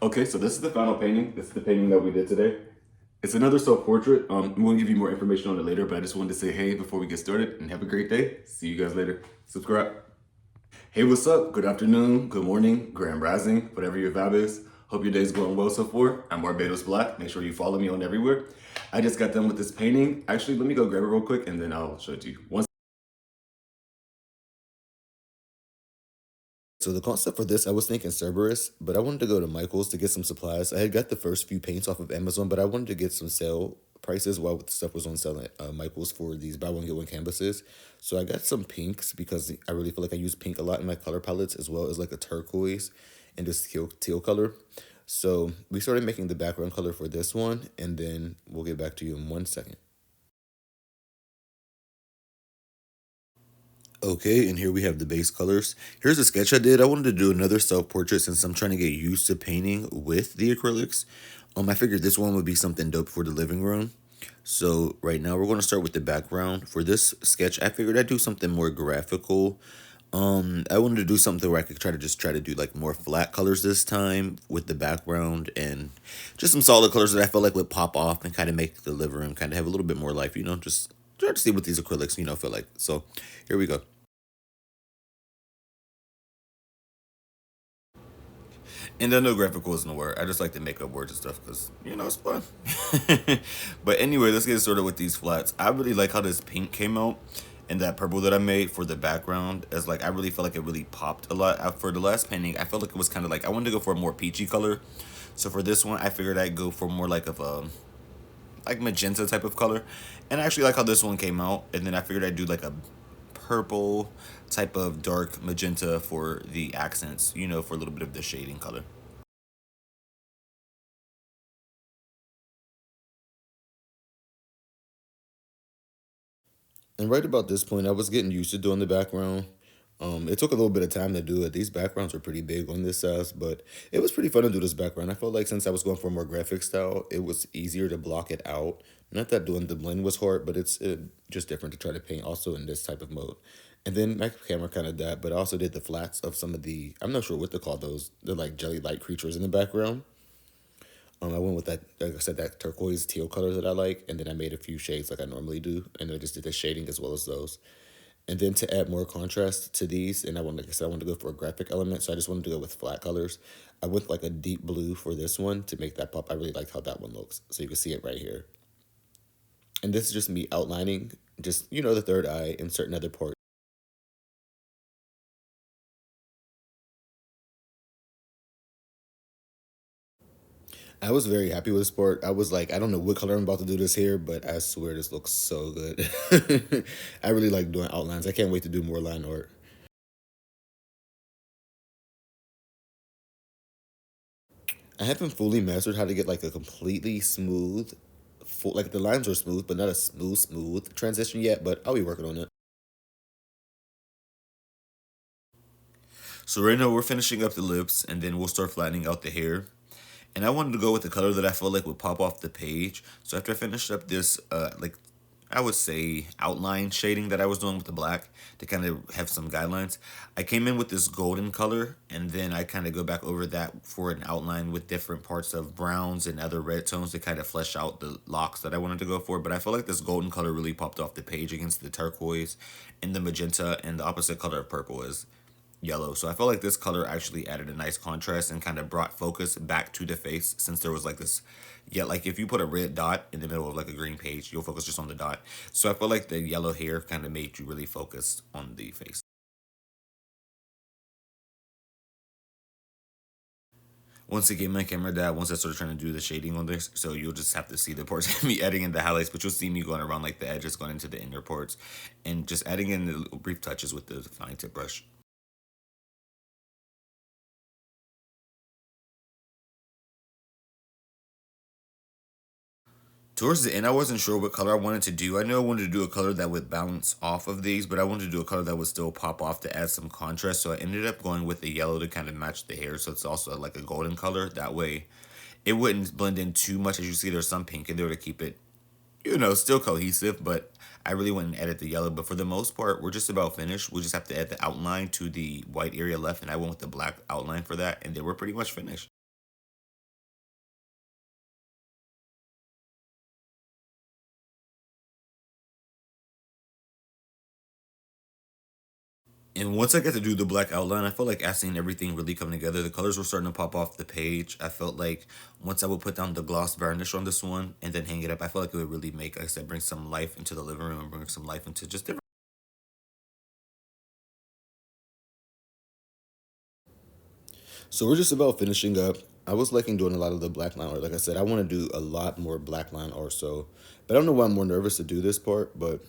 Okay, so this is the final painting. This is the painting that we did today. It's another self-portrait. I'm going to give you more information on it later, but I just wanted to say hey before we get started and have a great day. See you guys later. Subscribe. Hey, what's up? Good afternoon, good morning, grand rising, whatever your vibe is. Hope your day's going well so far. I'm Barbados Black. Make sure you follow me on everywhere. I just got done with this painting. Actually, let me go grab it real quick and then I'll show it to you. So the concept for this, I was thinking Cerberus, but I wanted to go to Michael's to get some supplies. I had got the first few paints off of Amazon, but I wanted to get some sale prices while the stuff was on sale at Michael's for these buy one get one canvases. So I got some pinks because I really feel like I use pink a lot in my color palettes, as well as like a turquoise and this teal color. So we started making the background color for this one, and then we'll get back to you in 1 second. Okay, and here we have the base colors. Here's a sketch I did. I wanted to do another self-portrait since I'm trying to get used to painting with the acrylics. I figured this one would be something dope for the living room. So right now we're going to start with the background. For this sketch, I figured I'd do something more graphical. I wanted to do something where I could try to do like more flat colors this time with the background and just some solid colors that I felt like would pop off and kind of make the living room kind of have a little bit more life, just try to see what these acrylics, feel like. So here we go. And I know graphical isn't a word. I just like to make up words and stuff because, it's fun. But anyway, let's get started with these flats. I really like how this pink came out and that purple that I made for the background. As like, I really felt like it really popped a lot. For the last painting, I felt like it was kind of like, I wanted to go for a more peachy color. So for this one, I figured I'd go for more like of a, like magenta type of color. And I actually like how this one came out. And then I figured I'd do like a purple type of dark magenta for the accents, for a little bit of the shading color. And right about this point, I was getting used to doing the background. It took a little bit of time to do it. These backgrounds were pretty big on this size, but it was pretty fun to do this background. I felt like since I was going for a more graphic style, it was easier to block it out. Not that doing the blend was hard, but it's just different to try to paint also in this type of mode. And then my camera kind of died, but I also did the flats of some of the, I'm not sure what to call those, the like jelly light creatures in the background. I went with that, like I said, that turquoise teal color that I like, and then I made a few shades like I normally do, and I just did the shading as well as those. And then to add more contrast to these, and like I said, I wanted to go for a graphic element, so I just wanted to go with flat colors. I went like a deep blue for this one to make that pop. I really liked how that one looks, so you can see it right here. And this is just me outlining, just the third eye and certain other parts. I was very happy with this part. I was like, I don't know what color I'm about to do this here, but I swear this looks so good. I really like doing outlines. I can't wait to do more line art. I haven't fully mastered how to get like a completely smooth, full, like the lines are smooth, but not a smooth transition yet, but I'll be working on it. So right now we're finishing up the lips and then we'll start flattening out the hair. And I wanted to go with the color that I felt like would pop off the page. So after I finished up this, like I would say outline shading that I was doing with the black to kind of have some guidelines, I came in with this golden color and then I kind of go back over that for an outline with different parts of browns and other red tones to kind of flesh out the locks that I wanted to go for. But I felt like this golden color really popped off the page against the turquoise and the magenta, and the opposite color of purple is yellow. So I felt like this color actually added a nice contrast and kind of brought focus back to the face, since there was like this, yeah, like if you put a red dot in the middle of like a green page, you'll focus just on the dot. So I felt like the yellow hair kind of made you really focused on the face. Once again, my camera died once I started trying to do the shading on this, so you'll just have to see the parts of me adding in the highlights, but you'll see me going around like the edges, going into the inner parts, and just adding in the little brief touches with the fine tip brush. Towards the end, I wasn't sure what color I wanted to do. I knew I wanted to do a color that would bounce off of these, but I wanted to do a color that would still pop off to add some contrast. So I ended up going with the yellow to kind of match the hair. So it's also like a golden color. That way it wouldn't blend in too much. As you see, there's some pink in there to keep it, still cohesive, but I really went and added the yellow. But for the most part, we're just about finished. We just have to add the outline to the white area left, and I went with the black outline for that, and then we're pretty much finished. And once I got to do the black outline, I felt like I seen everything really come together. The colors were starting to pop off the page. I felt like once I would put down the gloss varnish on this one and then hang it up, I felt like it would really make, like I said, bring some life into the living room and bring some life into just different. So we're just about finishing up. I was liking doing a lot of the black line art. Like I said, I want to do a lot more black line art. So, but I don't know why I'm more nervous to do this part. But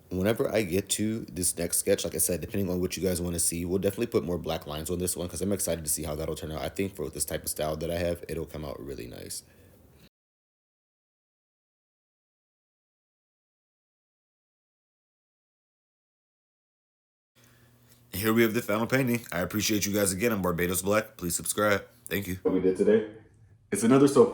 whenever I get to this next sketch, like I said, depending on what you guys want to see, we'll definitely put more black lines on this one because I'm excited to see how that'll turn out. I think for this type of style that I have, it'll come out really nice. And here we have the final painting. I appreciate you guys again. I'm Barbados Black. Please subscribe. Thank you. What we did today. It's another so